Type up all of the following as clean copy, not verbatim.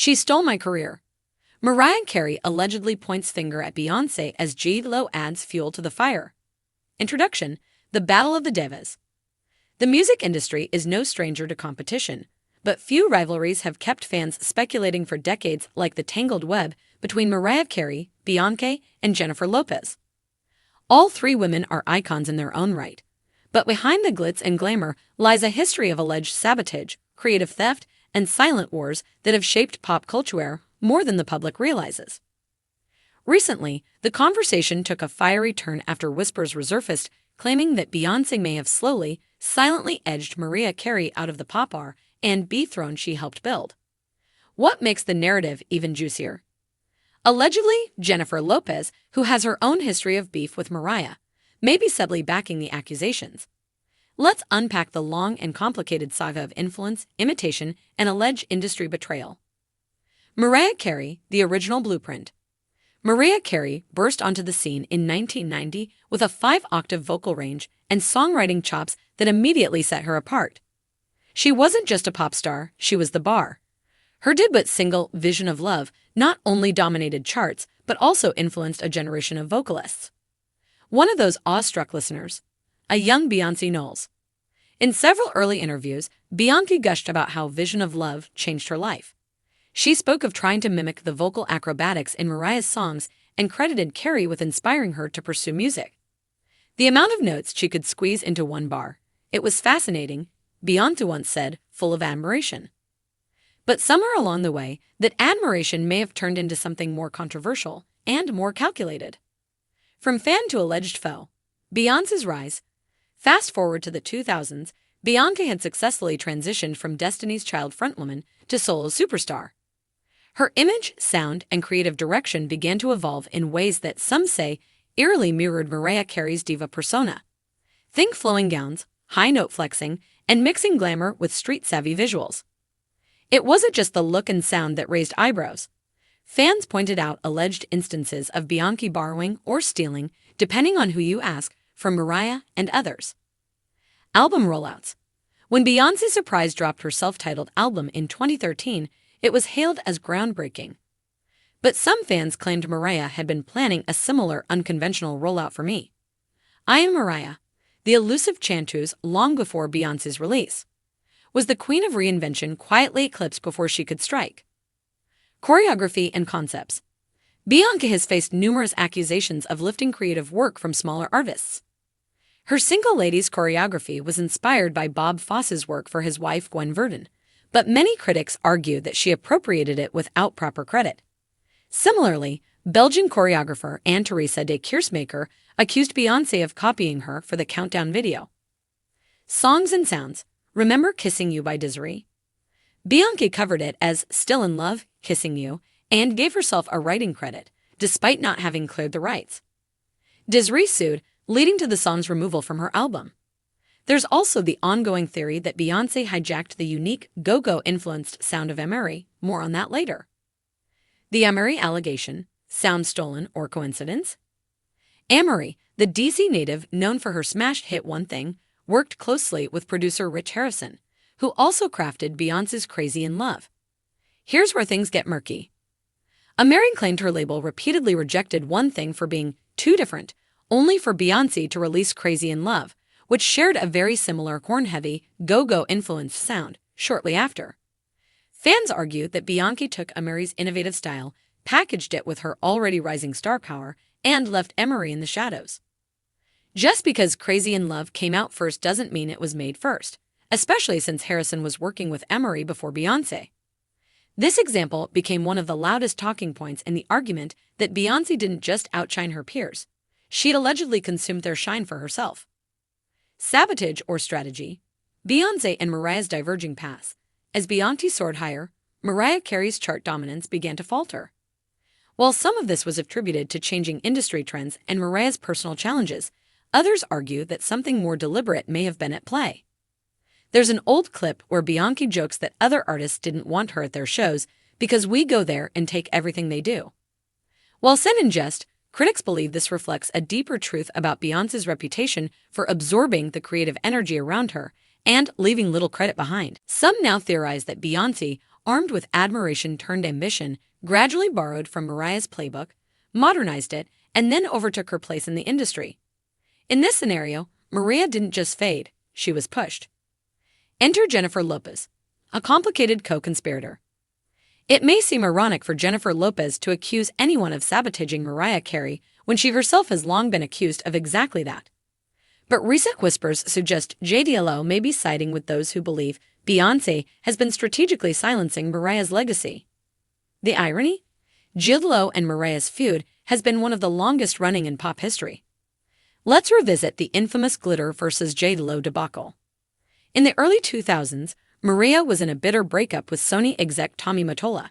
She stole my career. Mariah Carey allegedly points finger at Beyoncé as J.Lo adds fuel to the fire. Introduction: The Battle of the Divas. The music industry is no stranger to competition, but few rivalries have kept fans speculating for decades like the tangled web between Mariah Carey, Beyoncé, and Jennifer Lopez. All three women are icons in their own right, but behind the glitz and glamour lies a history of alleged sabotage, creative theft, and silent wars that have shaped pop culture more than the public realizes. Recently, the conversation took a fiery turn after whispers resurfaced claiming that Beyoncé may have slowly, silently edged Mariah Carey out of the pop R and B throne she helped build. What makes the narrative even juicier? Allegedly, Jennifer Lopez, who has her own history of beef with Mariah, may be subtly backing the accusations. Let's unpack the long and complicated saga of influence, imitation, and alleged industry betrayal. Mariah Carey, the original blueprint. Mariah Carey burst onto the scene in 1990 with a 5-octave vocal range and songwriting chops that immediately set her apart. She wasn't just a pop star, she was the bar. Her debut single, Vision of Love, not only dominated charts, but also influenced a generation of vocalists. One of those awestruck listeners, a young Beyoncé Knowles. In several early interviews, Beyoncé gushed about how Vision of Love changed her life. She spoke of trying to mimic the vocal acrobatics in Mariah's songs and credited Carey with inspiring her to pursue music. The amount of notes she could squeeze into one bar, it was fascinating, Beyoncé once said, full of admiration. But somewhere along the way, that admiration may have turned into something more controversial and more calculated. From fan to alleged foe, Beyoncé's rise. Fast forward to the 2000s, Beyoncé had successfully transitioned from Destiny's Child frontwoman to solo superstar. Her image, sound, and creative direction began to evolve in ways that some say eerily mirrored Mariah Carey's diva persona. Think flowing gowns, high-note flexing, and mixing glamour with street-savvy visuals. It wasn't just the look and sound that raised eyebrows. Fans pointed out alleged instances of Beyoncé borrowing or stealing, depending on who you ask, from Mariah and others. Album rollouts. When Beyoncé surprise dropped her self-titled album in 2013, it was hailed as groundbreaking. But some fans claimed Mariah had been planning a similar unconventional rollout for me. I Am Mariah, the elusive chanteuse long before Beyoncé's release. Was the queen of reinvention quietly eclipsed before she could strike? Choreography and concepts. Beyoncé has faced numerous accusations of lifting creative work from smaller artists. Her Single Ladies choreography was inspired by Bob Fosse's work for his wife Gwen Verdon, but many critics argue that she appropriated it without proper credit. Similarly, Belgian choreographer Anne-Theresa de Keersmaker accused Beyoncé of copying her for the Countdown video. Songs and sounds. Remember Kissing You by Desiree? Beyoncé covered it as Still in Love, Kissing You, and gave herself a writing credit, despite not having cleared the rights. Desiree sued, leading to the song's removal from her album. There's also the ongoing theory that Beyoncé hijacked the unique go-go-influenced sound of Emery, more on that later. The Emery allegation, sound stolen or coincidence? Emery, the DC native known for her smash hit One Thing, worked closely with producer Rich Harrison, who also crafted Beyoncé's Crazy in Love. Here's where things get murky. Emery claimed her label repeatedly rejected One Thing for being too different, only for Beyoncé to release Crazy in Love, which shared a very similar horn-heavy, go-go-influenced sound, shortly after. Fans argue that Beyoncé took Emery's innovative style, packaged it with her already rising star power, and left Emery in the shadows. Just because Crazy in Love came out first doesn't mean it was made first, especially since Harrison was working with Emery before Beyoncé. This example became one of the loudest talking points in the argument that Beyoncé didn't just outshine her peers. She'd allegedly consumed their shine for herself. Sabotage or strategy. Beyoncé and Mariah's diverging paths. As Beyoncé soared higher, Mariah Carey's chart dominance began to falter. While some of this was attributed to changing industry trends and Mariah's personal challenges, others argue that something more deliberate may have been at play. There's an old clip where Beyoncé jokes that other artists didn't want her at their shows because we go there and take everything they do. While said in jest, critics believe this reflects a deeper truth about Beyoncé's reputation for absorbing the creative energy around her and leaving little credit behind. Some now theorize that Beyoncé, armed with admiration turned ambition, gradually borrowed from Mariah's playbook, modernized it, and then overtook her place in the industry. In this scenario, Mariah didn't just fade, she was pushed. Enter Jennifer Lopez, a complicated co-conspirator. It may seem ironic for Jennifer Lopez to accuse anyone of sabotaging Mariah Carey when she herself has long been accused of exactly that. But recent whispers suggest J.Lo may be siding with those who believe Beyoncé has been strategically silencing Mariah's legacy. The irony? J.Lo and Mariah's feud has been one of the longest running in pop history. Let's revisit the infamous Glitter vs. J.Lo debacle. In the early 2000s, Mariah was in a bitter breakup with Sony exec Tommy Mottola.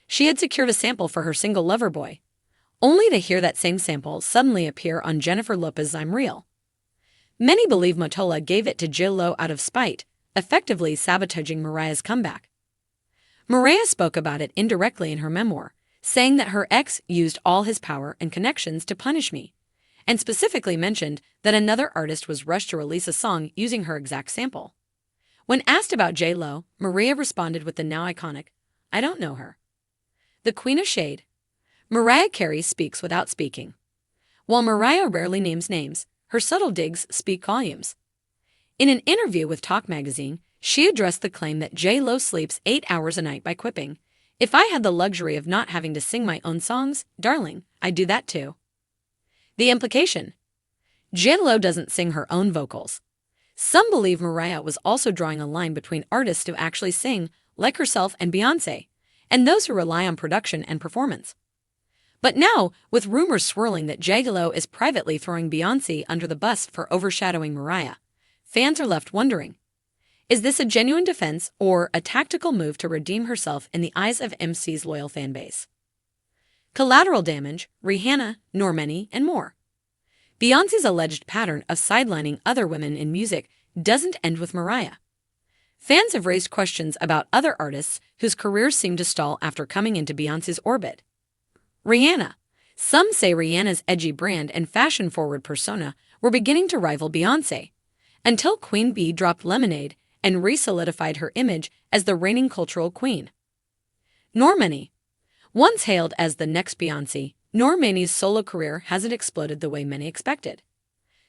She had secured a sample for her single Loverboy, only to hear that same sample suddenly appear on Jennifer Lopez's I'm Real. Many believe Mottola gave it to J.Lo out of spite, effectively sabotaging Mariah's comeback. Mariah spoke about it indirectly in her memoir, saying that her ex used all his power and connections to punish me, and specifically mentioned that another artist was rushed to release a song using her exact sample. When asked about J.Lo, Mariah responded with the now iconic, "I don't know her." The Queen of Shade. Mariah Carey speaks without speaking. While Mariah rarely names names, her subtle digs speak volumes. In an interview with Talk magazine, she addressed the claim that J.Lo sleeps 8 hours a night by quipping, "If I had the luxury of not having to sing my own songs, darling, I'd do that too." The implication? J.Lo doesn't sing her own vocals. Some believe Mariah was also drawing a line between artists who actually sing, like herself and Beyoncé, and those who rely on production and performance. But now, with rumors swirling that J.Lo is privately throwing Beyoncé under the bus for overshadowing Mariah, fans are left wondering, is this a genuine defense or a tactical move to redeem herself in the eyes of MC's loyal fanbase? Collateral damage, Rihanna, Normani, and more. Beyoncé's alleged pattern of sidelining other women in music doesn't end with Mariah. Fans have raised questions about other artists whose careers seem to stall after coming into Beyoncé's orbit. Rihanna. Some say Rihanna's edgy brand and fashion-forward persona were beginning to rival Beyoncé, until Queen Bee dropped Lemonade and re-solidified her image as the reigning cultural queen. Normani. Once hailed as the next Beyoncé, Normani's solo career hasn't exploded the way many expected.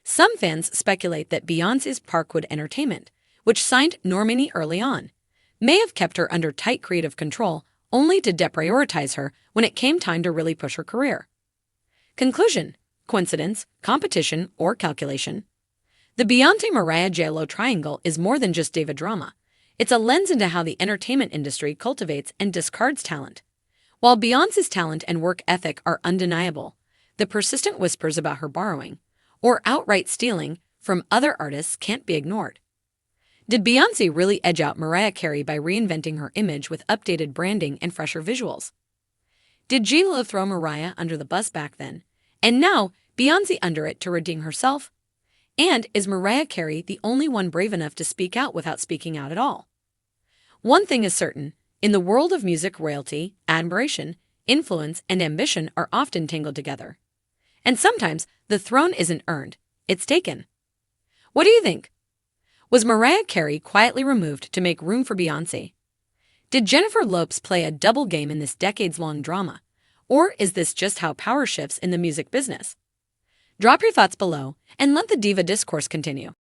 Some fans speculate that Beyoncé's Parkwood Entertainment, which signed Normani early on, may have kept her under tight creative control only to deprioritize her when it came time to really push her career. Conclusion: coincidence, competition, or calculation? The Beyoncé-Mariah J.Lo triangle is more than just diva drama. It's a lens into how the entertainment industry cultivates and discards talent. While Beyoncé's talent and work ethic are undeniable, the persistent whispers about her borrowing, or outright stealing, from other artists can't be ignored. Did Beyoncé really edge out Mariah Carey by reinventing her image with updated branding and fresher visuals? Did J.Lo throw Mariah under the bus back then, and now Beyoncé under it to redeem herself? And is Mariah Carey the only one brave enough to speak out without speaking out at all? One thing is certain, in the world of music, royalty, admiration, influence, and ambition are often tangled together. And sometimes the throne isn't earned, it's taken. What do you think? Was Mariah Carey quietly removed to make room for Beyoncé? Did Jennifer Lopez play a double game in this decades-long drama? Or is this just how power shifts in the music business? Drop your thoughts below and let the diva discourse continue.